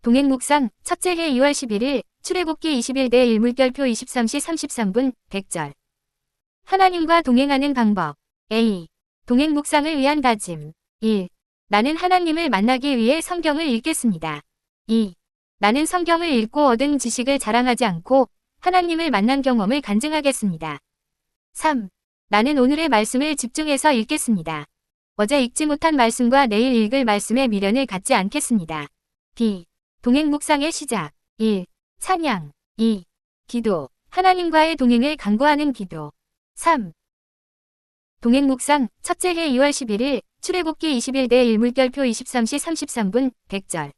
동행묵상 첫째 해 2월 11일 출애굽기 21대 1 물결표 23시 33분 100절. 하나님과 동행하는 방법. A. 동행묵상을 위한 다짐. 1. 나는 하나님을 만나기 위해 성경을 읽겠습니다. 2. 나는 성경을 읽고 얻은 지식을 자랑하지 않고 하나님을 만난 경험을 간증하겠습니다. 3. 나는 오늘의 말씀을 집중해서 읽겠습니다. 어제 읽지 못한 말씀과 내일 읽을 말씀에 미련을 갖지 않겠습니다. B. 동행 묵상의 시작. 1. 찬양. 2. 기도. 하나님과의 동행을 강구하는 기도. 3. 동행 묵상 첫째 해 2월 11일 출애굽기 21대 1 물결표 23시 33분 100절.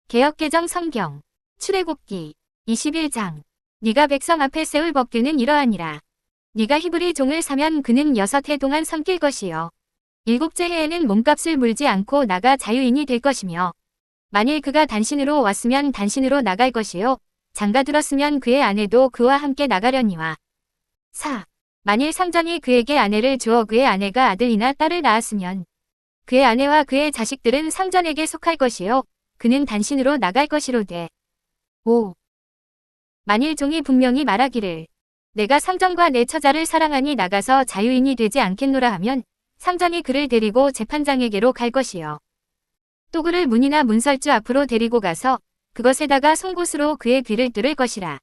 개역개정 성경. 출애굽기 21장. 네가 백성 앞에 세울 법규는 이러하니라. 네가 히브리 종을 사면 그는 6해 동안 섬길 것이요. 7째 해에는 몸값을 물지 않고 나가 자유인이 될 것이며 만일 그가 단신으로 왔으면 단신으로 나갈 것이요. 장가 들었으면 그의 아내도 그와 함께 나가려니와. 4. 만일 상전이 그에게 아내를 주어 그의 아내가 아들이나 딸을 낳았으면 그의 아내와 그의 자식들은 상전에게 속할 것이요. 그는 단신으로 나갈 것이로되. 5. 만일 종이 분명히 말하기를 내가 상전과 내 처자를 사랑하니 나가서 자유인이 되지 않겠노라 하면 상전이 그를 데리고 재판장에게로 갈 것이요. 또 그를 문이나 문설주 앞으로 데리고 가서 그것에다가 송곳으로 그의 귀를 뚫을 것이라.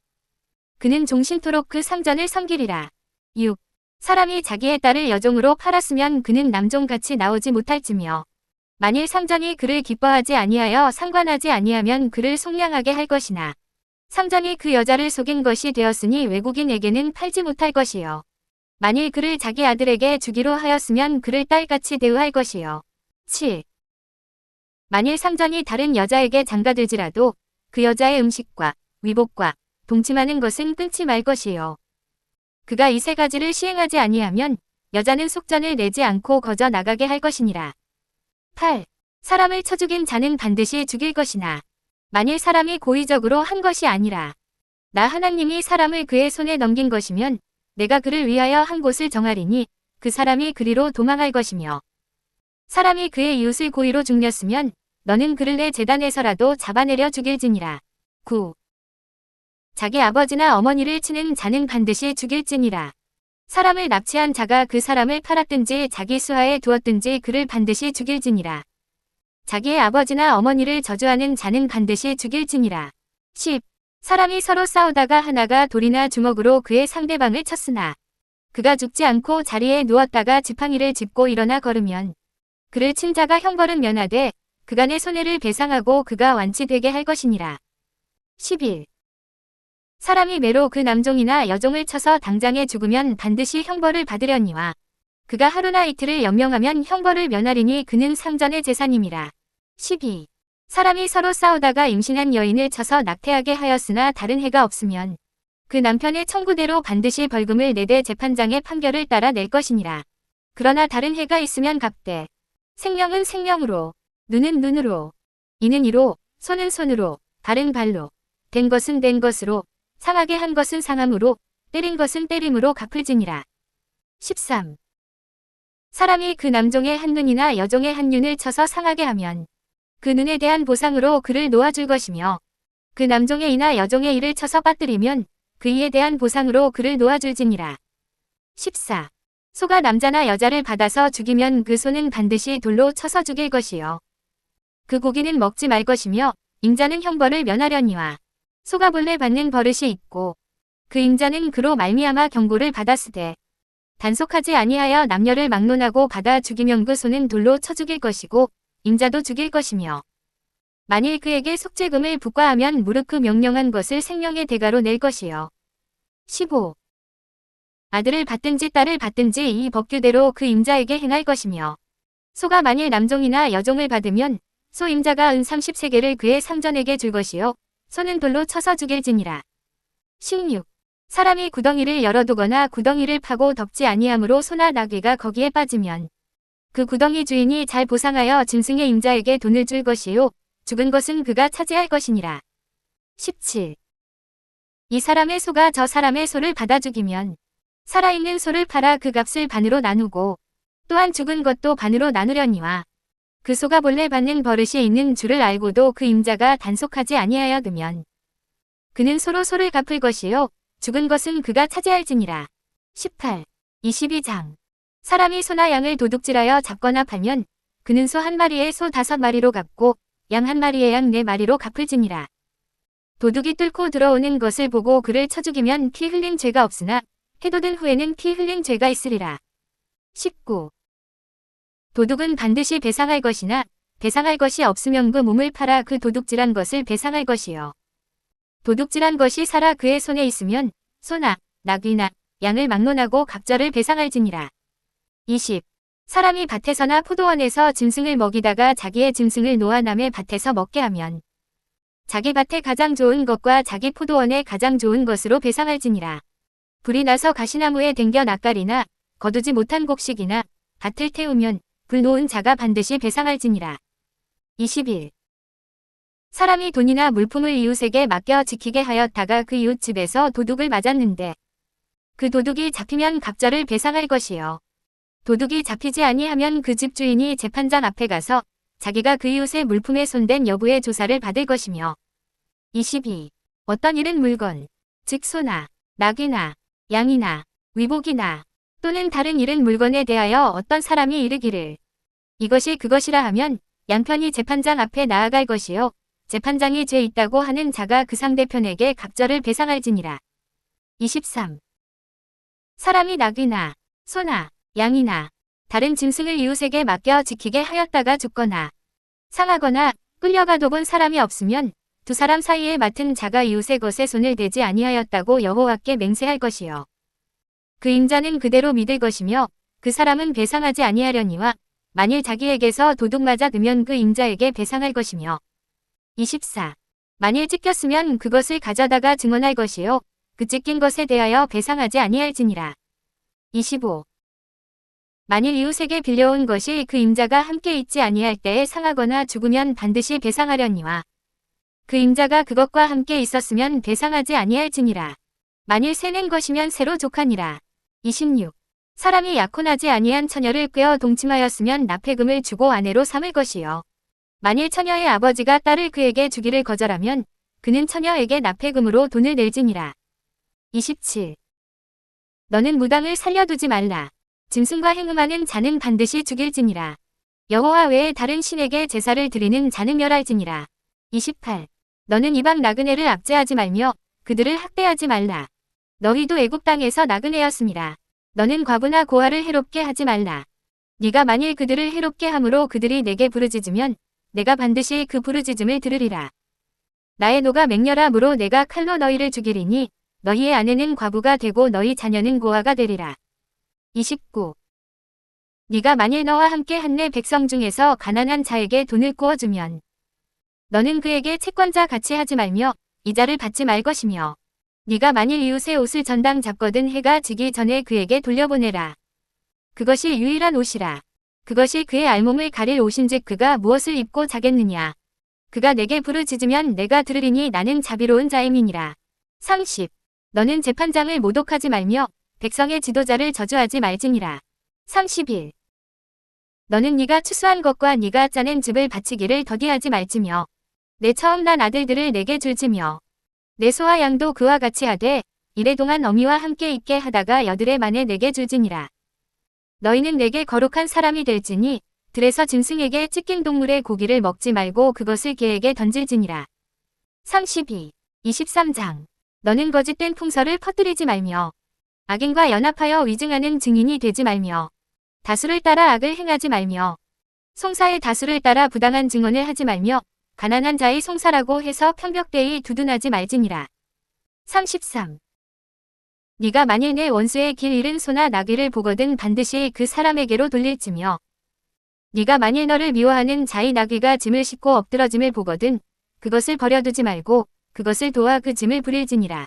그는 종신토록 그 상전을 섬기리라. 6. 사람이 자기의 딸을 여종으로 팔았으면 그는 남종같이 나오지 못할지며 만일 상전이 그를 기뻐하지 아니하여 상관하지 아니하면 그를 속량하게 할 것이나 상전이 그 여자를 속인 것이 되었으니 외국인에게는 팔지 못할 것이요. 만일 그를 자기 아들에게 주기로 하였으면 그를 딸같이 대우할 것이요. 7. 만일 상전이 다른 여자에게 장가들지라도 그 여자의 음식과 위복과 동침하는 것은 끊지 말 것이요. 그가 이 3가지를 시행하지 아니하면 여자는 속전을 내지 않고 거저 나가게 할 것이니라. 8. 사람을 쳐 죽인 자는 반드시 죽일 것이나 만일 사람이 고의적으로 한 것이 아니라 나 하나님이 사람을 그의 손에 넘긴 것이면 내가 그를 위하여 한 곳을 정하리니 그 사람이 그리로 도망할 것이며 사람이 그의 이웃을 고의로 죽였으면 너는 그를 내 제단에서라도 잡아내려 죽일지니라. 9. 자기 아버지나 어머니를 치는 자는 반드시 죽일지니라. 사람을 납치한 자가 그 사람을 팔았든지 자기 수하에 두었든지 그를 반드시 죽일지니라. 자기의 아버지나 어머니를 저주하는 자는 반드시 죽일지니라. 10. 사람이 서로 싸우다가 하나가 돌이나 주먹으로 그의 상대방을 쳤으나 그가 죽지 않고 자리에 누웠다가 지팡이를 짚고 일어나 걸으면 그를 친 자가 형벌은 면하되 그간의 손해를 배상하고 그가 완치되게 할 것이니라. 11. 사람이 매로 그 남종이나 여종을 쳐서 당장에 죽으면 반드시 형벌을 받으려니와 그가 하루나 이틀을 연명하면 형벌을 면하리니 그는 상전의 재산임이라. 12. 사람이 서로 싸우다가 임신한 여인을 쳐서 낙태하게 하였으나 다른 해가 없으면 그 남편의 청구대로 반드시 벌금을 내되 재판장의 판결을 따라 낼 것이니라. 그러나 다른 해가 있으면 갚되 생명은 생명으로 눈은 눈으로 이는 이로 손은 손으로 발은 발로 된 것은 된 것으로 상하게 한 것은 상함으로 때린 것은 때림으로 갚을지니라. 13. 사람이 그 남종의 한 눈이나 여종의 한 눈을 쳐서 상하게 하면 그 눈에 대한 보상으로 그를 놓아줄 것이며 그 남종의 이나 여종의 이를 쳐서 빠뜨리면 그 이에 대한 보상으로 그를 놓아줄지니라. 14. 소가 남자나 여자를 받아서 죽이면 그 소는 반드시 돌로 쳐서 죽일 것이요. 그 고기는 먹지 말 것이며 임자는 형벌을 면하려니와 소가 본래 받는 버릇이 있고 그 임자는 그로 말미암아 경고를 받았으되 단속하지 아니하여 남녀를 막론하고 받아 죽이면 그 소는 돌로 쳐 죽일 것이고 임자도 죽일 것이며 만일 그에게 속죄금을 부과하면 무릇 그 명령한 것을 생명의 대가로 낼 것이요. 15. 아들을 받든지 딸을 받든지 이 법규대로 그 임자에게 행할 것이며 소가 만일 남종이나 여종을 받으면 소 임자가 은 30세겔을 그의 상전에게 줄 것이요. 소는 돌로 쳐서 죽일지니라. 16. 사람이 구덩이를 열어두거나 구덩이를 파고 덮지 아니하므로 소나 나귀가 거기에 빠지면 그 구덩이 주인이 잘 보상하여 짐승의 임자에게 돈을 줄 것이요. 죽은 것은 그가 차지할 것이니라. 17. 이 사람의 소가 저 사람의 소를 받아 죽이면 살아있는 소를 팔아 그 값을 반으로 나누고 또한 죽은 것도 반으로 나누려니와 그 소가 본래 받는 버릇이 있는 줄을 알고도 그 임자가 단속하지 아니하여 두면 그는 소로 소를 갚을 것이요 죽은 것은 그가 차지할지니라. 18. 22장. 사람이 소나 양을 도둑질하여 잡거나 팔면 그는 소 한 마리에 소 5마리로 갚고 양 한 마리에 양 4마리로 갚을지니라. 도둑이 뚫고 들어오는 것을 보고 그를 쳐 죽이면 피 흘린 죄가 없으나 해돋은 후에는 피 흘린 죄가 있으리라. 19. 도둑은 반드시 배상할 것이나 배상할 것이 없으면 그 몸을 팔아 그 도둑질한 것을 배상할 것이요. 도둑질한 것이 살아 그의 손에 있으면 소나 나귀나 양을 막론하고 갑절을 배상할지니라. 20. 사람이 밭에서나 포도원에서 짐승을 먹이다가 자기의 짐승을 놓아 남의 밭에서 먹게 하면 자기 밭에 가장 좋은 것과 자기 포도원에 가장 좋은 것으로 배상할지니라. 불이 나서 가시나무에 댕겨 낯가리나 거두지 못한 곡식이나 밭을 태우면 불 놓은 자가 반드시 배상할지니라. 21. 사람이 돈이나 물품을 이웃에게 맡겨 지키게 하였다가 그 이웃 집에서 도둑을 맞았는데 그 도둑이 잡히면 갑절을 배상할 것이요. 도둑이 잡히지 아니하면 그 집 주인이 재판장 앞에 가서 자기가 그 이웃의 물품에 손댄 여부의 조사를 받을 것이며. 22. 어떤 일은 물건, 즉 소나 나귀나 양이나 위복이나 또는 다른 일은 물건에 대하여 어떤 사람이 이르기를 이것이 그것이라 하면 양편이 재판장 앞에 나아갈 것이요 재판장이 죄 있다고 하는 자가 그 상대편에게 갑절을 배상할지니라. 23. 사람이 나귀나 소나 양이나 다른 짐승을 이웃에게 맡겨 지키게 하였다가 죽거나 상하거나 끌려가도 본 사람이 없으면 두 사람 사이에 맡은 자가 이웃의 것에 손을 대지 아니하였다고 여호와께 맹세할 것이요. 그 임자는 그대로 믿을 것이며 그 사람은 배상하지 아니하려니와 만일 자기에게서 도둑 맞아 들면 그 임자에게 배상할 것이며. 24. 만일 찢겼으면 그것을 가져다가 증언할 것이요 그 찢긴 것에 대하여 배상하지 아니할지니라. 25. 만일 이웃에게 빌려온 것이 그 임자가 함께 있지 아니할 때에 상하거나 죽으면 반드시 배상하려니와 그 임자가 그것과 함께 있었으면 배상하지 아니할지니라. 만일 새낸 것이면 새로 족하니라. 26. 사람이 약혼하지 아니한 처녀를 꾀어 동침하였으면 납폐금을 주고 아내로 삼을 것이요. 만일 처녀의 아버지가 딸을 그에게 주기를 거절하면 그는 처녀에게 납폐금으로 돈을 낼지니라. 27. 너는 무당을 살려두지 말라. 짐승과 행음하는 자는 반드시 죽일지니라. 여호와 외에 다른 신에게 제사를 드리는 자는 멸할지니라. 28. 너는 이방 나그네를 압제하지 말며 그들을 학대하지 말라. 너희도 애굽 땅에서 나그네였습니다. 너는 과부나 고아를 해롭게 하지 말라. 네가 만일 그들을 해롭게 함으로 그들이 내게 부르짖으면 내가 반드시 그 부르짖음을 들으리라. 나의 노가 맹렬함으로 내가 칼로 너희를 죽이리니 너희의 아내는 과부가 되고 너희 자녀는 고아가 되리라. 29. 네가 만일 너와 함께 한 내 백성 중에서 가난한 자에게 돈을 구워주면 너는 그에게 채권자 같이 하지 말며 이자를 받지 말 것이며 네가 만일 이웃의 옷을 전당 잡거든 해가 지기 전에 그에게 돌려보내라. 그것이 유일한 옷이라. 그것이 그의 알몸을 가릴 옷인즉 그가 무엇을 입고 자겠느냐. 그가 내게 부르짖으면 내가 들으리니 나는 자비로운 자임이니라. 30. 너는 재판장을 모독하지 말며 백성의 지도자를 저주하지 말지니라. 31. 너는 네가 추수한 것과 네가 짜낸 즙을 바치기를 더디하지 말지며 내 처음 난 아들들을 내게 줄지며 내 소와 양도 그와 같이 하되 이래 동안 어미와 함께 있게 하다가 여드레 만에 내게 줄지니라. 너희는 내게 거룩한 사람이 될지니 들에서 짐승에게 찢긴 동물의 고기를 먹지 말고 그것을 개에게 던질지니라. 32. 23장. 너는 거짓된 풍설을 퍼뜨리지 말며 악인과 연합하여 위증하는 증인이 되지 말며 다수를 따라 악을 행하지 말며 송사의 다수를 따라 부당한 증언을 하지 말며 가난한 자의 송사라고 해서 편벽되이 두둔하지 말지니라. 33. 네가 만일 내 원수의 길 잃은 소나 나귀를 보거든 반드시 그 사람에게로 돌릴지며 네가 만일 너를 미워하는 자의 나귀가 짐을 싣고 엎드러짐을 보거든 그것을 버려두지 말고 그것을 도와 그 짐을 부릴지니라.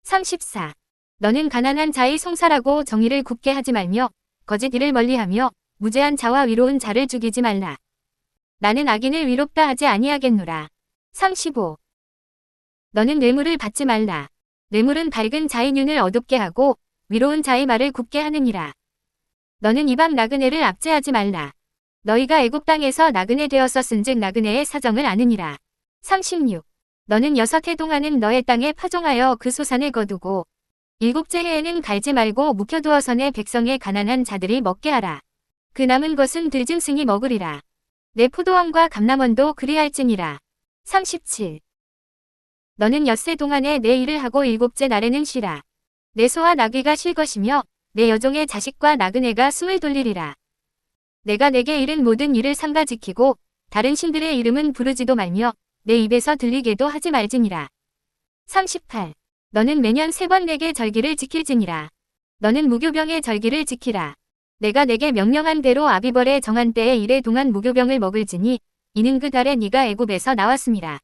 34. 너는 가난한 자의 송사라고 정의를 굽게 하지 말며 거짓 일을 멀리하며 무죄한 자와 위로운 자를 죽이지 말라. 나는 악인을 위롭다 하지 아니하겠노라. 35. 너는 뇌물을 받지 말라. 뇌물은 밝은 자의 눈을 어둡게 하고 위로운 자의 말을 굽게 하느니라. 너는 이방 나그네를 압제하지 말라. 너희가 애굽 땅에서 나그네 되었었은즉 나그네의 사정을 아느니라. 36. 너는 6해 동안은 너의 땅에 파종하여 그 소산을 거두고 7째 해에는 갈지 말고 묵혀두어서 내 백성의 가난한 자들이 먹게 하라. 그 남은 것은 들짐승이 먹으리라. 내 포도원과 감람원도 그리할지니라. 37. 너는 엿새 동안에 내 일을 하고 7째 날에는 쉬라. 내 소와 나귀가 쉴 것이며 내 여종의 자식과 나그네가 숨을 돌리리라. 내가 내게 이른 모든 일을 삼가 지키고 다른 신들의 이름은 부르지도 말며 내 입에서 들리게도 하지 말지니라. 38. 너는 매년 3번 내게 절기를 지킬지니라. 너는 무교병의 절기를 지키라. 내가 내게 명령한 대로 아비벌의 정한 때에 이래 동안 무교병을 먹을지니 이는 그 달에 네가 애굽에서 나왔음이라.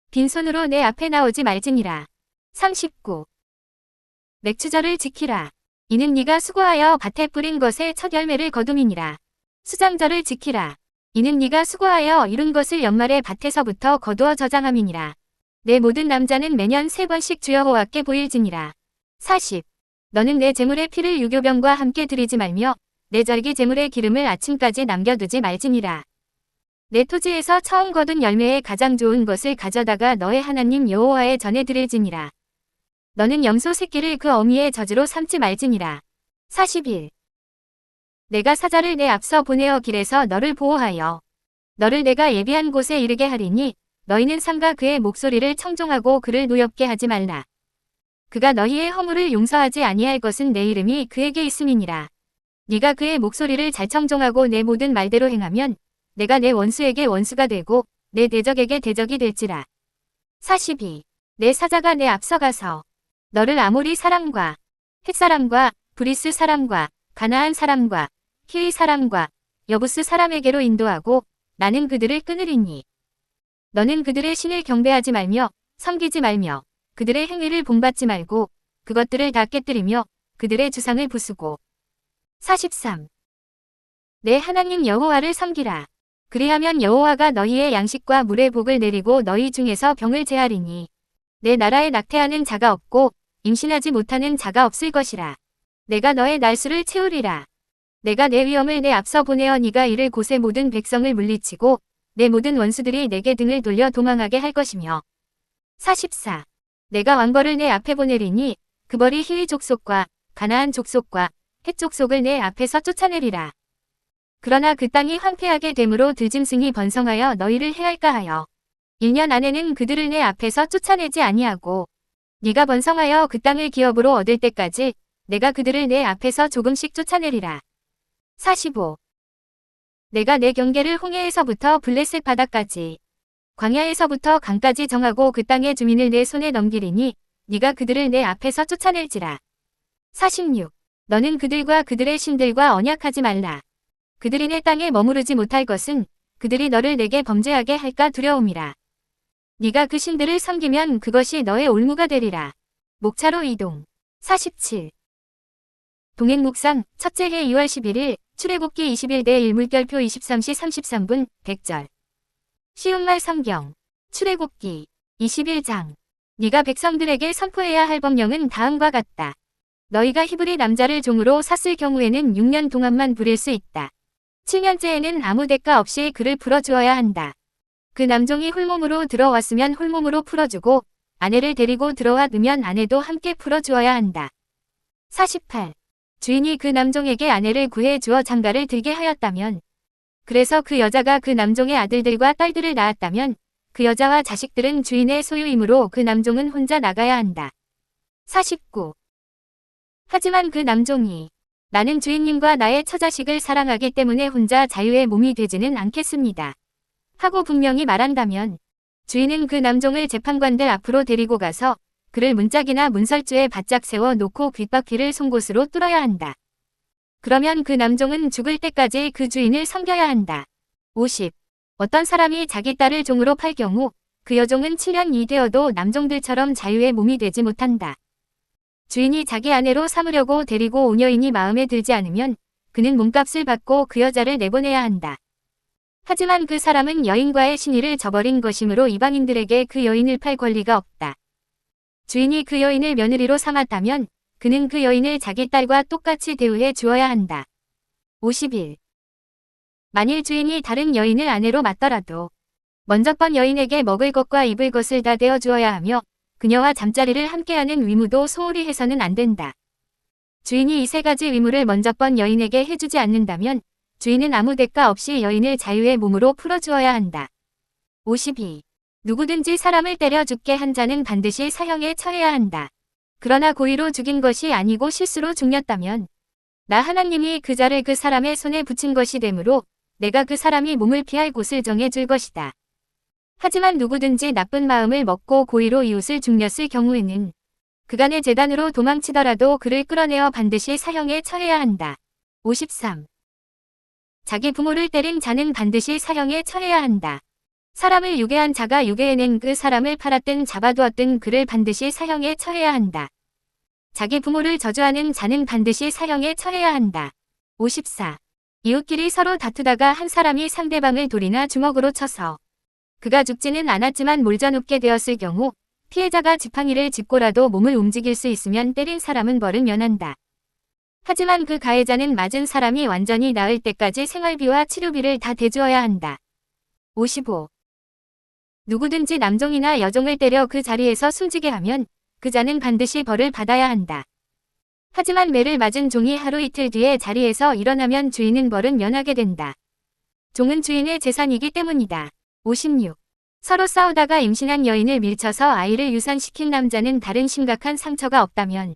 빈손으로 내 앞에 나오지 말지니라. 39. 맥추절을 지키라. 이는 네가 수고하여 밭에 뿌린 것의 첫 열매를 거둠이니라. 수장절을 지키라. 이는 네가 수고하여 이룬 것을 연말에 밭에서부터 거두어 저장함이니라. 내 모든 남자는 매년 3번씩 주여 여호와께 보일지니라. 40. 너는 내 제물의 피를 유교병과 함께 드리지 말며 내 절기 제물의 기름을 아침까지 남겨두지 말지니라. 내 토지에서 처음 거둔 열매의 가장 좋은 것을 가져다가 너의 하나님 여호와의 전에 드릴지니라. 너는 염소 새끼를 그 어미의 젖으로 삼지 말지니라. 41. 내가 사자를 내 앞서 보내어 길에서 너를 보호하여 너를 내가 예비한 곳에 이르게 하리니 너희는 삼가 그의 목소리를 청종하고 그를 노엽게 하지 말라. 그가 너희의 허물을 용서하지 아니할 것은 내 이름이 그에게 있음이니라. 네가 그의 목소리를 잘 청종하고 내 모든 말대로 행하면 내가 내 원수에게 원수가 되고 내 대적에게 대적이 될지라. 42. 내 사자가 내 앞서 가서 너를 아모리 사람과 헷 사람과 브리스 사람과 가나안 사람과 히위 사람과 여부스 사람에게로 인도하고 나는 그들을 끊으리니 너는 그들의 신을 경배하지 말며 섬기지 말며 그들의 행위를 본받지 말고 그것들을 다 깨뜨리며 그들의 주상을 부수고. 43. 내 하나님 여호와를 섬기라. 그리하면 여호와가 너희의 양식과 물의 복을 내리고 너희 중에서 병을 제하리니 내 나라에 낙태하는 자가 없고 임신하지 못하는 자가 없을 것이라. 내가 너의 날수를 채우리라. 내가 내 위엄을 내 앞서 보내어 네가 이를 곳의 모든 백성을 물리치고 내 모든 원수들이 내게 등을 돌려 도망하게 할 것이며. 44. 내가 왕벌을 내 앞에 보내리니 그 벌이 히위 족속과 가나안 족속과 헷 족속을 내 앞에서 쫓아내리라. 그러나 그 땅이 황폐하게 되므로 들짐승이 번성하여 너희를 해할까 하여 1년 안에는 그들을 내 앞에서 쫓아내지 아니하고 네가 번성하여 그 땅을 기업으로 얻을 때까지 내가 그들을 내 앞에서 조금씩 쫓아내리라. 45. 내가 내 경계를 홍해에서부터 블레셋 바다까지 광야에서부터 강까지 정하고 그 땅의 주민을 내 손에 넘기리니 네가 그들을 내 앞에서 쫓아낼지라. 46. 너는 그들과 그들의 신들과 언약하지 말라. 그들이 내 땅에 머무르지 못할 것은 그들이 너를 내게 범죄하게 할까 두려움이라. 네가 그 신들을 섬기면 그것이 너의 올무가 되리라. 목차로 이동. 47. 동행 묵상 첫째 해 2월 11일 출애굽기 21대 1물결표 23시 33분 100절. 쉬운 말 성경. 출애굽기 21장. 네가 백성들에게 선포해야 할 법령은 다음과 같다. 너희가 히브리 남자를 종으로 샀을 경우에는 6년 동안만 부릴 수 있다. 7년째에는 아무 대가 없이 그를 풀어주어야 한다. 그 남종이 홀몸으로 들어왔으면 홀몸으로 풀어주고 아내를 데리고 들어왔으면 아내도 함께 풀어주어야 한다. 48. 주인이 그 남종에게 아내를 구해 주어 장가를 들게 하였다면 그래서 그 여자가 그 남종의 아들들과 딸들을 낳았다면 그 여자와 자식들은 주인의 소유이므로 그 남종은 혼자 나가야 한다. 49. 하지만 그 남종이 나는 주인님과 나의 처자식을 사랑하기 때문에 혼자 자유의 몸이 되지는 않겠습니다. 하고 분명히 말한다면 주인은 그 남종을 재판관들 앞으로 데리고 가서 그를 문짝이나 문설주에 바짝 세워 놓고 귓바퀴를 송곳으로 뚫어야 한다. 그러면 그 남종은 죽을 때까지 그 주인을 섬겨야 한다. 50. 어떤 사람이 자기 딸을 종으로 팔 경우 그 여종은 7년이 되어도 남종들처럼 자유의 몸이 되지 못한다. 주인이 자기 아내로 삼으려고 데리고 온 여인이 마음에 들지 않으면 그는 몸값을 받고 그 여자를 내보내야 한다. 하지만 그 사람은 여인과의 신의를 저버린 것이므로 이방인들에게 그 여인을 팔 권리가 없다. 주인이 그 여인을 며느리로 삼았다면 그는 그 여인을 자기 딸과 똑같이 대우해 주어야 한다. 51. 만일 주인이 다른 여인을 아내로 맞더라도 먼저 번 여인에게 먹을 것과 입을 것을 다 대어 주어야 하며 그녀와 잠자리를 함께하는 의무도 소홀히 해서는 안 된다. 주인이 이 세 가지 의무를 먼저 번 여인에게 해주지 않는다면 주인은 아무 대가 없이 여인을 자유의 몸으로 풀어주어야 한다. 52. 누구든지 사람을 때려 죽게 한 자는 반드시 사형에 처해야 한다. 그러나 고의로 죽인 것이 아니고 실수로 죽였다면 나 하나님이 그 자를 그 사람의 손에 붙인 것이 되므로 내가 그 사람이 몸을 피할 곳을 정해 줄 것이다. 하지만 누구든지 나쁜 마음을 먹고 고의로 이웃을 죽였을 경우에는 그간의 재단으로 도망치더라도 그를 끌어내어 반드시 사형에 처해야 한다. 53. 자기 부모를 때린 자는 반드시 사형에 처해야 한다. 사람을 유괴한 자가 유괴해낸 그 사람을 팔았든 잡아두었든 그를 반드시 사형에 처해야 한다. 자기 부모를 저주하는 자는 반드시 사형에 처해야 한다. 54. 이웃끼리 서로 다투다가 한 사람이 상대방을 돌이나 주먹으로 쳐서 그가 죽지는 않았지만 몰져눕게 되었을 경우 피해자가 지팡이를 짚고라도 몸을 움직일 수 있으면 때린 사람은 벌은 면한다. 하지만 그 가해자는 맞은 사람이 완전히 나을 때까지 생활비와 치료비를 다 대주어야 한다. 55. 누구든지 남종이나 여종을 때려 그 자리에서 숨지게 하면 그 자는 반드시 벌을 받아야 한다. 하지만 매를 맞은 종이 하루 이틀 뒤에 자리에서 일어나면 주인은 벌은 면하게 된다. 종은 주인의 재산이기 때문이다. 56. 서로 싸우다가 임신한 여인을 밀쳐서 아이를 유산시킨 남자는 다른 심각한 상처가 없다면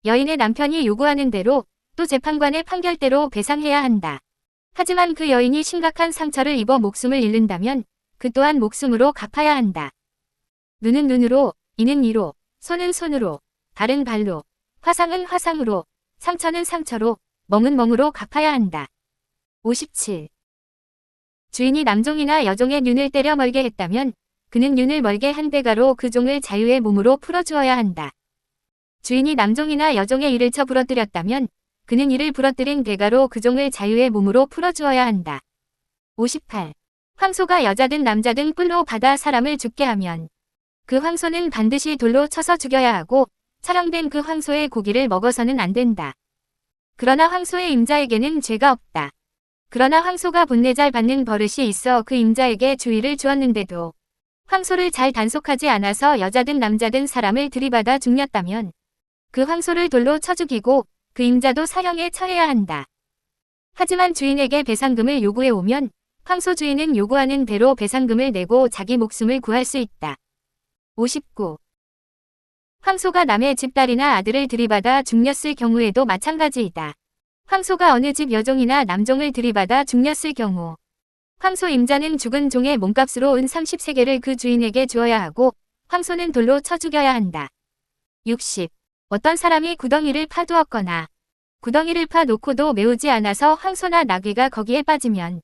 여인의 남편이 요구하는 대로 또 재판관의 판결대로 배상해야 한다. 하지만 그 여인이 심각한 상처를 입어 목숨을 잃는다면 그 또한 목숨으로 갚아야 한다. 눈은 눈으로, 이는 이로, 손은 손으로, 발은 발로, 화상은 화상으로, 상처는 상처로, 멍은 멍으로 갚아야 한다. 57. 주인이 남종이나 여종의 눈을 때려 멀게 했다면 그는 눈을 멀게 한 대가로 그 종을 자유의 몸으로 풀어주어야 한다. 주인이 남종이나 여종의 이를 쳐 부러뜨렸다면 그는 이를 부러뜨린 대가로 그 종을 자유의 몸으로 풀어주어야 한다. 58. 황소가 여자든 남자든 꿀로 받아 사람을 죽게 하면 그 황소는 반드시 돌로 쳐서 죽여야 하고 촬영된 그 황소의 고기를 먹어서는 안 된다. 그러나 황소의 임자에게는 죄가 없다. 그러나 황소가 본래 잘 받는 버릇이 있어 그 임자에게 주의를 주었는데도 황소를 잘 단속하지 않아서 여자든 남자든 사람을 들이받아 죽였다면 그 황소를 돌로 쳐 죽이고 그 임자도 사형에 처해야 한다. 하지만 주인에게 배상금을 요구해 오면 황소 주인은 요구하는 대로 배상금을 내고 자기 목숨을 구할 수 있다. 59. 황소가 남의 집 딸이나 아들을 들이받아 죽였을 경우에도 마찬가지이다. 황소가 어느 집 여종이나 남종을 들이받아 죽였을 경우 황소 임자는 죽은 종의 몸값으로 은 30세겔을 그 주인에게 주어야 하고 황소는 돌로 쳐 죽여야 한다. 60. 어떤 사람이 구덩이를 파두었거나 구덩이를 파 놓고도 메우지 않아서 황소나 나귀가 거기에 빠지면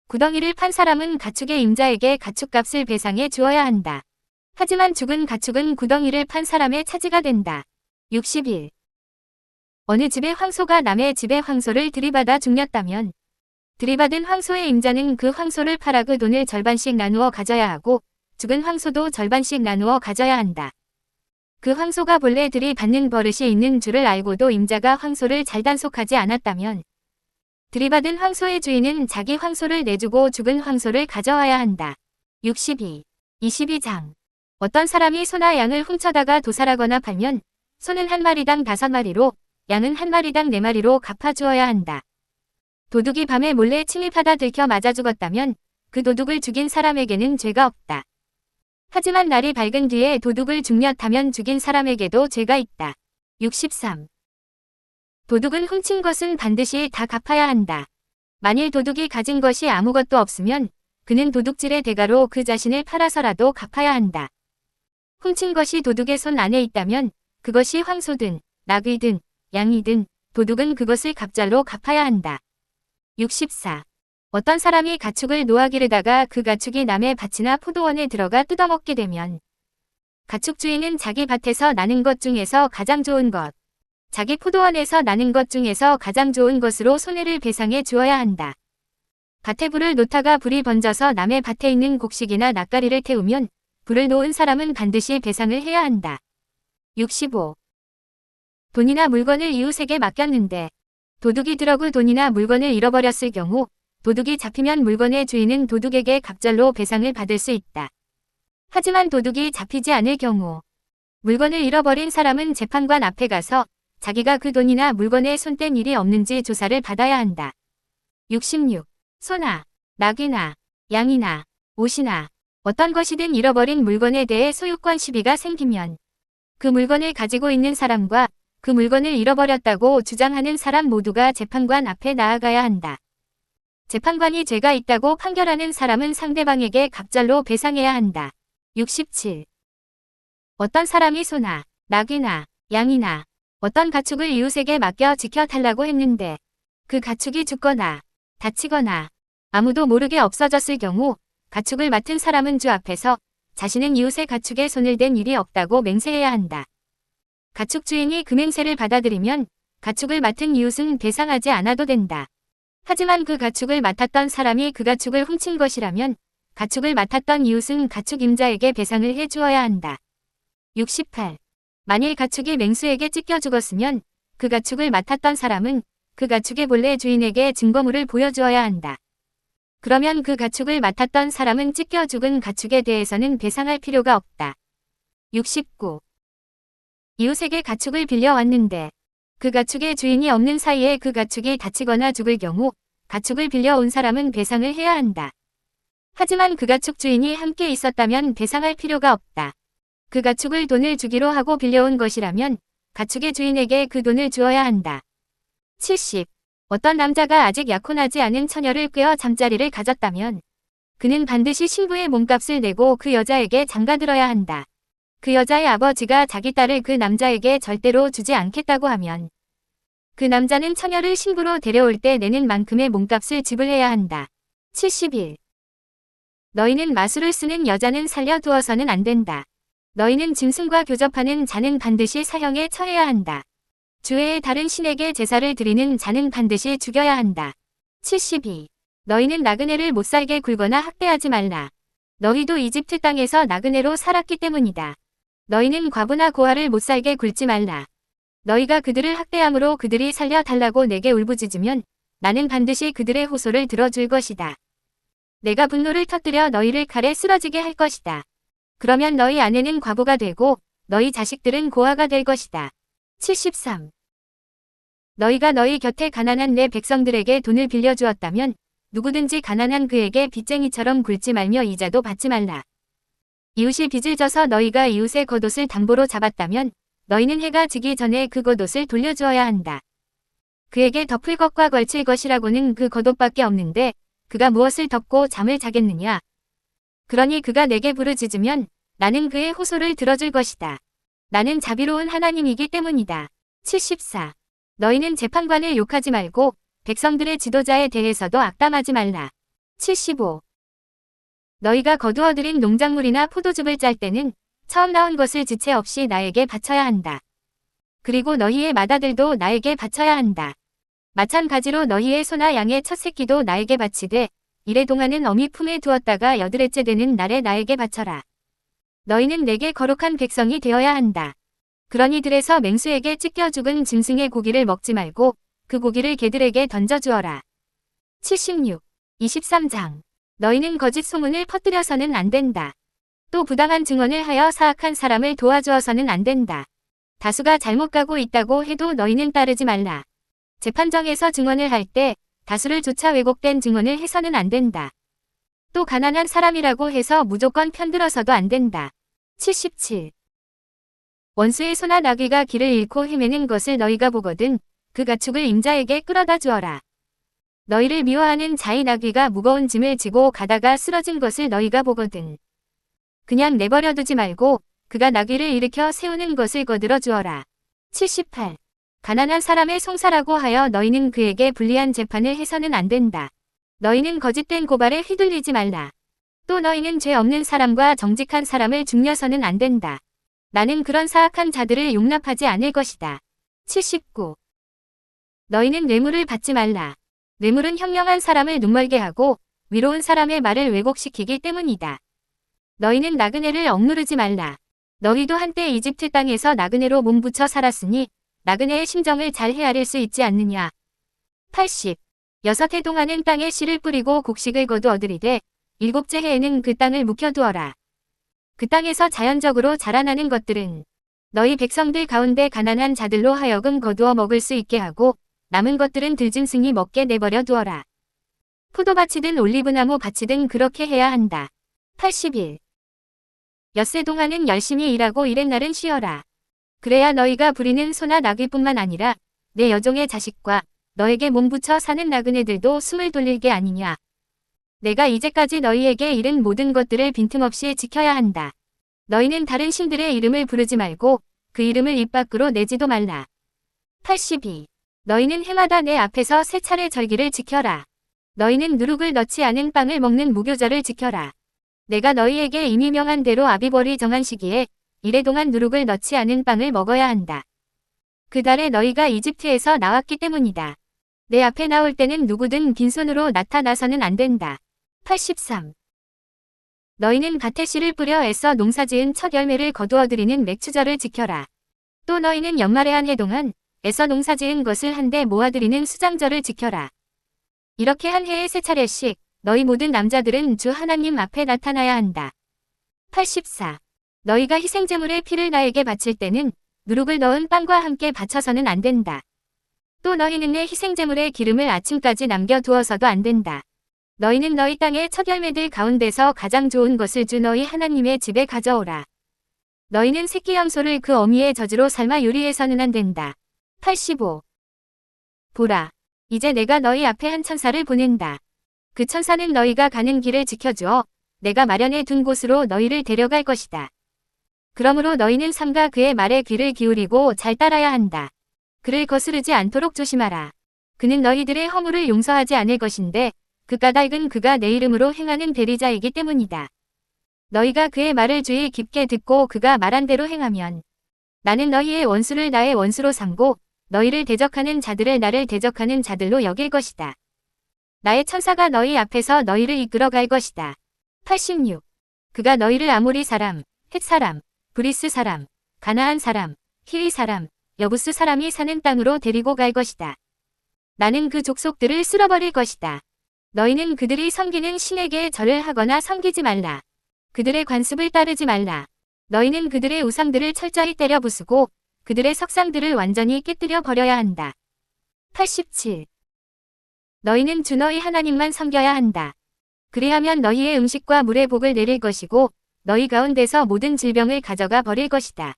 구덩이를 판 사람은 가축의 임자에게 가축값을 배상해 주어야 한다. 하지만 죽은 가축은 구덩이를 판 사람의 차지가 된다. 61. 어느 집의 황소가 남의 집의 황소를 들이받아 죽였다면 들이받은 황소의 임자는 그 황소를 팔아 그 돈을 절반씩 나누어 가져야 하고 죽은 황소도 절반씩 나누어 가져야 한다. 그 황소가 본래 들이받는 버릇이 있는 줄을 알고도 임자가 황소를 잘 단속하지 않았다면 들이받은 황소의 주인은 자기 황소를 내주고 죽은 황소를 가져와야 한다. 62. 22장. 어떤 사람이 소나 양을 훔쳐다가 도살하거나 팔면 소는 한 마리당 5마리로 양은 한 마리당 4마리로 갚아주어야 한다. 도둑이 밤에 몰래 침입하다 들켜 맞아 죽었다면 그 도둑을 죽인 사람에게는 죄가 없다. 하지만 날이 밝은 뒤에 도둑을 죽였다면 죽인 사람에게도 죄가 있다. 63. 도둑은 훔친 것은 반드시 다 갚아야 한다. 만일 도둑이 가진 것이 아무것도 없으면 그는 도둑질의 대가로 그 자신을 팔아서라도 갚아야 한다. 훔친 것이 도둑의 손 안에 있다면 그것이 황소든 나귀든 양이든 도둑은 그것을 갑절로 갚아야 한다. 64. 어떤 사람이 가축을 놓아 기르다가 그 가축이 남의 밭이나 포도원에 들어가 뜯어먹게 되면 가축 주인은 자기 밭에서 나는 것 중에서 가장 좋은 것, 자기 포도원에서 나는 것 중에서 가장 좋은 것으로 손해를 배상해 주어야 한다. 밭에 불을 놓다가 불이 번져서 남의 밭에 있는 곡식이나 낫가리를 태우면 불을 놓은 사람은 반드시 배상을 해야 한다. 65. 돈이나 물건을 이웃에게 맡겼는데 도둑이 들어그 돈이나 물건을 잃어버렸을 경우 도둑이 잡히면 물건의 주인은 도둑에게 갑절로 배상을 받을 수 있다. 하지만 도둑이 잡히지 않을 경우 물건을 잃어버린 사람은 재판관 앞에 가서 자기가 그 돈이나 물건에 손댄 일이 없는지 조사를 받아야 한다. 66. 소나, 낙이나, 양이나, 옷이나 어떤 것이든 잃어버린 물건에 대해 소유권 시비가 생기면 그 물건을 가지고 있는 사람과 그 물건을 잃어버렸다고 주장하는 사람 모두가 재판관 앞에 나아가야 한다. 재판관이 죄가 있다고 판결하는 사람은 상대방에게 갑절로 배상해야 한다. 67. 어떤 사람이 소나, 낙이나, 양이나 어떤 가축을 이웃에게 맡겨 지켜달라고 했는데 그 가축이 죽거나 다치거나 아무도 모르게 없어졌을 경우 가축을 맡은 사람은 주 앞에서 자신은 이웃의 가축에 손을 댄 일이 없다고 맹세해야 한다. 가축 주인이 그 맹세를 받아들이면 가축을 맡은 이웃은 배상하지 않아도 된다. 하지만 그 가축을 맡았던 사람이 그 가축을 훔친 것이라면 가축을 맡았던 이웃은 가축 임자에게 배상을 해 주어야 한다. 68. 만일 가축이 맹수에게 찢겨 죽었으면 그 가축을 맡았던 사람은 그 가축의 본래 주인에게 증거물을 보여주어야 한다. 그러면 그 가축을 맡았던 사람은 찢겨 죽은 가축에 대해서는 배상할 필요가 없다. 69. 이웃에게 가축을 빌려왔는데 그 가축의 주인이 없는 사이에 그 가축이 다치거나 죽을 경우 가축을 빌려온 사람은 배상을 해야 한다. 하지만 그 가축 주인이 함께 있었다면 배상할 필요가 없다. 그 가축을 돈을 주기로 하고 빌려온 것이라면 가축의 주인에게 그 돈을 주어야 한다. 70. 어떤 남자가 아직 약혼하지 않은 처녀를 꿰어 잠자리를 가졌다면 그는 반드시 신부의 몸값을 내고 그 여자에게 장가들어야 한다. 그 여자의 아버지가 자기 딸을 그 남자에게 절대로 주지 않겠다고 하면 그 남자는 처녀를 신부로 데려올 때 내는 만큼의 몸값을 지불해야 한다. 71. 너희는 마술을 쓰는 여자는 살려두어서는 안 된다. 너희는 짐승과 교접하는 자는 반드시 사형에 처해야 한다. 주 외에 다른 신에게 제사를 드리는 자는 반드시 죽여야 한다. 72. 너희는 나그네를 못살게 굴거나 학대하지 말라. 너희도 이집트 땅에서 나그네로 살았기 때문이다. 너희는 과부나 고아를 못살게 굴지 말라. 너희가 그들을 학대함으로 그들이 살려달라고 내게 울부짖으면 나는 반드시 그들의 호소를 들어줄 것이다. 내가 분노를 터뜨려 너희를 칼에 쓰러지게 할 것이다. 그러면 너희 아내는 과부가 되고 너희 자식들은 고아가 될 것이다. 73. 너희가 너희 곁에 가난한 내 백성들에게 돈을 빌려주었다면 누구든지 가난한 그에게 빚쟁이처럼 굴지 말며 이자도 받지 말라. 이웃이 빚을 져서 너희가 이웃의 겉옷을 담보로 잡았다면 너희는 해가 지기 전에 그 겉옷을 돌려주어야 한다. 그에게 덮을 것과 걸칠 것이라고는 그 겉옷밖에 없는데 그가 무엇을 덮고 잠을 자겠느냐. 그러니 그가 내게 부르짖으면 나는 그의 호소를 들어줄 것이다. 나는 자비로운 하나님이기 때문이다. 74. 너희는 재판관을 욕하지 말고 백성들의 지도자에 대해서도 악담하지 말라. 75. 너희가 거두어들인 농작물이나 포도즙을 짤 때는 처음 나온 것을 지체 없이 나에게 바쳐야 한다. 그리고 너희의 맏아들도 나에게 바쳐야 한다. 마찬가지로 너희의 소나 양의 첫 새끼도 나에게 바치되 이래 동안은 어미 품에 두었다가 여드레째 되는 날에 나에게 바쳐라. 너희는 내게 거룩한 백성이 되어야 한다. 그러니 들에서 맹수에게 찢겨 죽은 짐승의 고기를 먹지 말고 그 고기를 개들에게 던져주어라. 76. 23장. 너희는 거짓 소문을 퍼뜨려서는 안 된다. 또 부당한 증언을 하여 사악한 사람을 도와주어서는 안 된다. 다수가 잘못 가고 있다고 해도 너희는 따르지 말라. 재판정에서 증언을 할 때 다수를 쫓아 왜곡된 증언을 해서는 안 된다. 또 가난한 사람이라고 해서 무조건 편들어서도 안 된다. 77. 원수의 소나 나귀가 길을 잃고 헤매는 것을 너희가 보거든 그 가축을 임자에게 끌어다 주어라. 너희를 미워하는 자의 나귀가 무거운 짐을 지고 가다가 쓰러진 것을 너희가 보거든 그냥 내버려 두지 말고 그가 나귀를 일으켜 세우는 것을 거들어 주어라. 78. 가난한 사람의 송사라고 하여 너희는 그에게 불리한 재판을 해서는 안 된다. 너희는 거짓된 고발에 휘둘리지 말라. 또 너희는 죄 없는 사람과 정직한 사람을 죽여서는 안 된다. 나는 그런 사악한 자들을 용납하지 않을 것이다. 79. 너희는 뇌물을 받지 말라. 뇌물은 현명한 사람을 눈멀게 하고 위로운 사람의 말을 왜곡시키기 때문이다. 너희는 나그네를 억누르지 말라. 너희도 한때 이집트 땅에서 나그네로 몸붙여 살았으니 나그네의 심정을 잘 헤아릴 수 있지 않느냐. 80. 6해 동안은 땅에 씨를 뿌리고 곡식을 거두어들이되 7째 해에는 그 땅을 묵혀두어라. 그 땅에서 자연적으로 자라나는 것들은 너희 백성들 가운데 가난한 자들로 하여금 거두어 먹을 수 있게 하고 남은 것들은 들짐승이 먹게 내버려 두어라. 포도밭이든 올리브나무 밭이든 그렇게 해야 한다. 80일. 엿새 동안은 열심히 일하고 일의 날은 쉬어라. 그래야 너희가 부리는 소나 나귀뿐만 아니라 내 여종의 자식과 너에게 몸붙여 사는 나그네들도 숨을 돌릴 게 아니냐. 내가 이제까지 너희에게 이른 모든 것들을 빈틈없이 지켜야 한다. 너희는 다른 신들의 이름을 부르지 말고 그 이름을 입 밖으로 내지도 말라. 82. 너희는 해마다 내 앞에서 3차례 절기를 지켜라. 너희는 누룩을 넣지 않은 빵을 먹는 무교절을 지켜라. 내가 너희에게 이미 명한 대로 아비벌이 정한 시기에 이래 동안 누룩을 넣지 않은 빵을 먹어야 한다. 그 달에 너희가 이집트에서 나왔기 때문이다. 내 앞에 나올 때는 누구든 빈손으로 나타나서는 안 된다. 83. 너희는 밭에 씨를 뿌려 애써 농사지은 첫 열매를 거두어들이는 맥추절을 지켜라. 또 너희는 연말에 한 해 동안 애써 농사지은 것을 한데 모아들이는 수장절을 지켜라. 이렇게 한 해에 3차례씩 너희 모든 남자들은 주 하나님 앞에 나타나야 한다. 84. 너희가 희생제물의 피를 나에게 바칠 때는 누룩을 넣은 빵과 함께 바쳐서는 안 된다. 또 너희는 내 희생제물의 기름을 아침까지 남겨두어서도 안 된다. 너희는 너희 땅의 첫 열매들 가운데서 가장 좋은 것을 주 너희 하나님의 집에 가져오라. 너희는 새끼 염소를 그 어미의 젖으로 삶아 요리해서는 안 된다. 85. 보라, 이제 내가 너희 앞에 한 천사를 보낸다. 그 천사는 너희가 가는 길을 지켜주어 내가 마련해 둔 곳으로 너희를 데려갈 것이다. 그러므로 너희는 삼가 그의 말에 귀를 기울이고 잘 따라야 한다. 그를 거스르지 않도록 조심하라. 그는 너희들의 허물을 용서하지 않을 것인데 그 까닭은 그가 내 이름으로 행하는 대리자이기 때문이다. 너희가 그의 말을 주의 깊게 듣고 그가 말한 대로 행하면 나는 너희의 원수를 나의 원수로 삼고 너희를 대적하는 자들을 나를 대적하는 자들로 여길 것이다. 나의 천사가 너희 앞에서 너희를 이끌어 갈 것이다. 86. 그가 너희를 아모리 사람, 헷 사람, 브리스 사람, 가나안 사람, 히위 사람, 여부스 사람이 사는 땅으로 데리고 갈 것이다. 나는 그 족속들을 쓸어버릴 것이다. 너희는 그들이 섬기는 신에게 절을 하거나 섬기지 말라. 그들의 관습을 따르지 말라. 너희는 그들의 우상들을 철저히 때려 부수고 그들의 석상들을 완전히 깨뜨려 버려야 한다. 87. 너희는 주 너희 하나님만 섬겨야 한다. 그리하면 너희의 음식과 물의 복을 내릴 것이고 너희 가운데서 모든 질병을 가져가 버릴 것이다.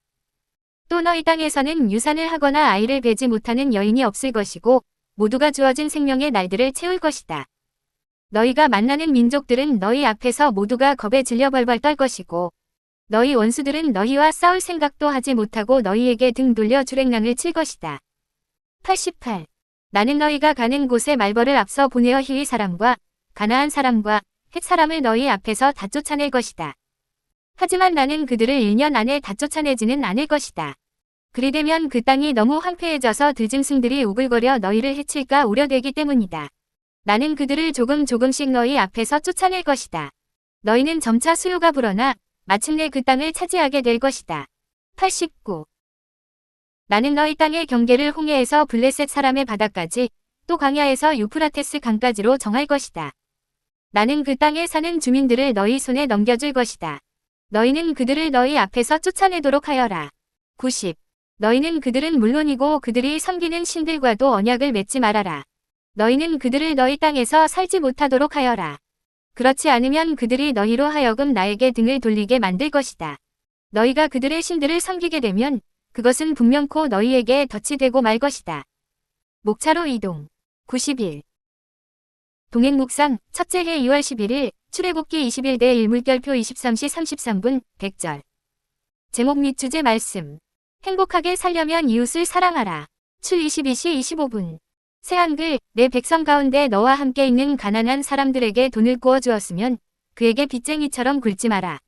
또 너희 땅에서는 유산을 하거나 아이를 베지 못하는 여인이 없을 것이고 모두가 주어진 생명의 날들을 채울 것이다. 너희가 만나는 민족들은 너희 앞에서 모두가 겁에 질려 벌벌 떨 것이고 너희 원수들은 너희와 싸울 생각도 하지 못하고 너희에게 등 돌려 주랭랑을 칠 것이다. 88. 나는 너희가 가는 곳에 말벌을 앞서 보내어 히위 사람과 가나안 사람과 헷 사람을 너희 앞에서 다 쫓아낼 것이다. 하지만 나는 그들을 1년 안에 다 쫓아내지는 않을 것이다. 그리되면 그 땅이 너무 황폐해져서 들짐승들이 우글거려 너희를 해칠까 우려되기 때문이다. 나는 그들을 조금씩 너희 앞에서 쫓아낼 것이다. 너희는 점차 수요가 불어나 마침내 그 땅을 차지하게 될 것이다. 89. 나는 너희 땅의 경계를 홍해에서 블레셋 사람의 바다까지 또 광야에서 유프라테스 강까지로 정할 것이다. 나는 그 땅에 사는 주민들을 너희 손에 넘겨줄 것이다. 너희는 그들을 너희 앞에서 쫓아내도록 하여라. 90. 너희는 그들은 물론이고 그들이 섬기는 신들과도 언약을 맺지 말아라. 너희는 그들을 너희 땅에서 살지 못하도록 하여라. 그렇지 않으면 그들이 너희로 하여금 나에게 등을 돌리게 만들 것이다. 너희가 그들의 신들을 섬기게 되면 그것은 분명코 너희에게 덫이 되고 말 것이다. 목차로 이동. 91. 동행 묵상, 첫째 해 2월 11일, 출애굽기 21대 1물결표 23시 33분, 100절. 제목 및 주제 말씀. 행복하게 살려면 이웃을 사랑하라. 출 22시 25분. 새 한글, 내 백성 가운데 너와 함께 있는 가난한 사람들에게 돈을 구워 주었으면 그에게 빚쟁이처럼 굴지 마라.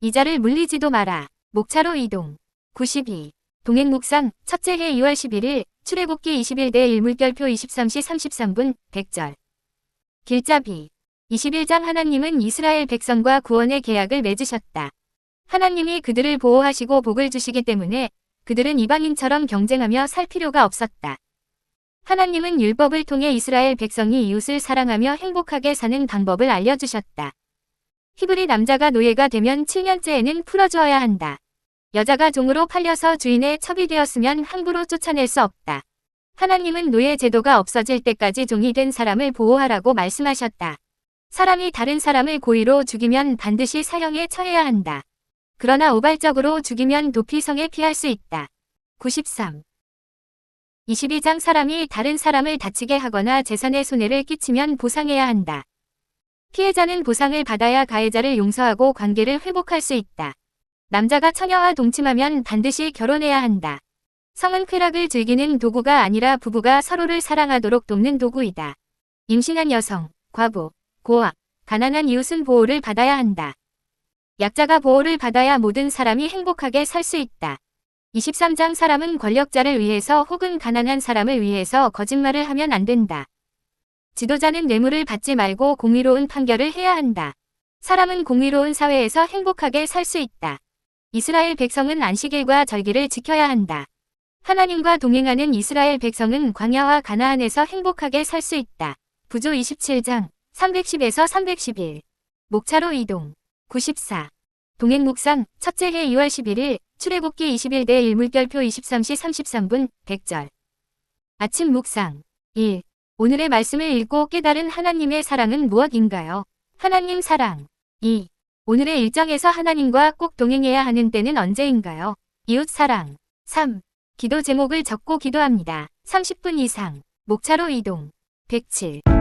이자를 물리지도 마라. 목차로 이동. 92. 동행 묵상, 첫째 해 2월 11일, 출애굽기 21대 1물결표 23시 33분, 100절. 길잡이. 21장 하나님은 이스라엘 백성과 구원의 계약을 맺으셨다. 하나님이 그들을 보호하시고 복을 주시기 때문에 그들은 이방인처럼 경쟁하며 살 필요가 없었다. 하나님은 율법을 통해 이스라엘 백성이 이웃을 사랑하며 행복하게 사는 방법을 알려주셨다. 히브리 남자가 노예가 되면 7년째에는 풀어주어야 한다. 여자가 종으로 팔려서 주인의 첩이 되었으면 함부로 쫓아낼 수 없다. 하나님은 노예 제도가 없어질 때까지 종이 된 사람을 보호하라고 말씀하셨다. 사람이 다른 사람을 고의로 죽이면 반드시 사형에 처해야 한다. 그러나 우발적으로 죽이면 도피성에 피할 수 있다. 93. 22장 사람이 다른 사람을 다치게 하거나 재산에 손해를 끼치면 보상해야 한다. 피해자는 보상을 받아야 가해자를 용서하고 관계를 회복할 수 있다. 남자가 처녀와 동침하면 반드시 결혼해야 한다. 성은 쾌락을 즐기는 도구가 아니라 부부가 서로를 사랑하도록 돕는 도구이다. 임신한 여성, 과부, 고아, 가난한 이웃은 보호를 받아야 한다. 약자가 보호를 받아야 모든 사람이 행복하게 살 수 있다. 23장 사람은 권력자를 위해서 혹은 가난한 사람을 위해서 거짓말을 하면 안 된다. 지도자는 뇌물을 받지 말고 공의로운 판결을 해야 한다. 사람은 공의로운 사회에서 행복하게 살 수 있다. 이스라엘 백성은 안식일과 절기를 지켜야 한다. 하나님과 동행하는 이스라엘 백성은 광야와 가나안에서 행복하게 살 수 있다. 부조 27장 310에서 311. 목차로 이동. 94. 동행 묵상 첫째 해 2월 11일 출애굽기 21대 1 물결표 23시 33분 100절. 아침 묵상 1. 오늘의 말씀을 읽고 깨달은 하나님의 사랑은 무엇인가요? 하나님 사랑. 2. 오늘의 일정에서 하나님과 꼭 동행해야 하는 때는 언제인가요? 이웃 사랑. 3. 기도 제목을 적고 기도합니다. 30분 이상. 목차로 이동. 107.